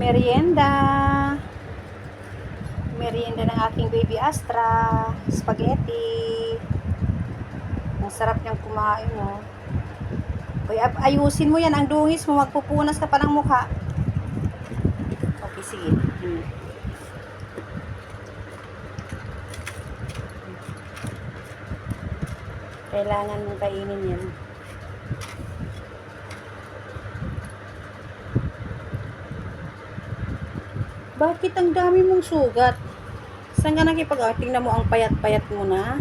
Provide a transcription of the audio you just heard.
Merienda. Merienda ng aking baby Astra. Spaghetti. Ang sarap niyang kumain, no? Uy, ayusin mo yan. Ang dungis mo. Magpupunas ka pa ng mukha. Okay, sige. Kailangan mong kainin yan. Bakit ang dami mong sugat? Saan ka nakipag-tingnan mo ang payat-payat mo na?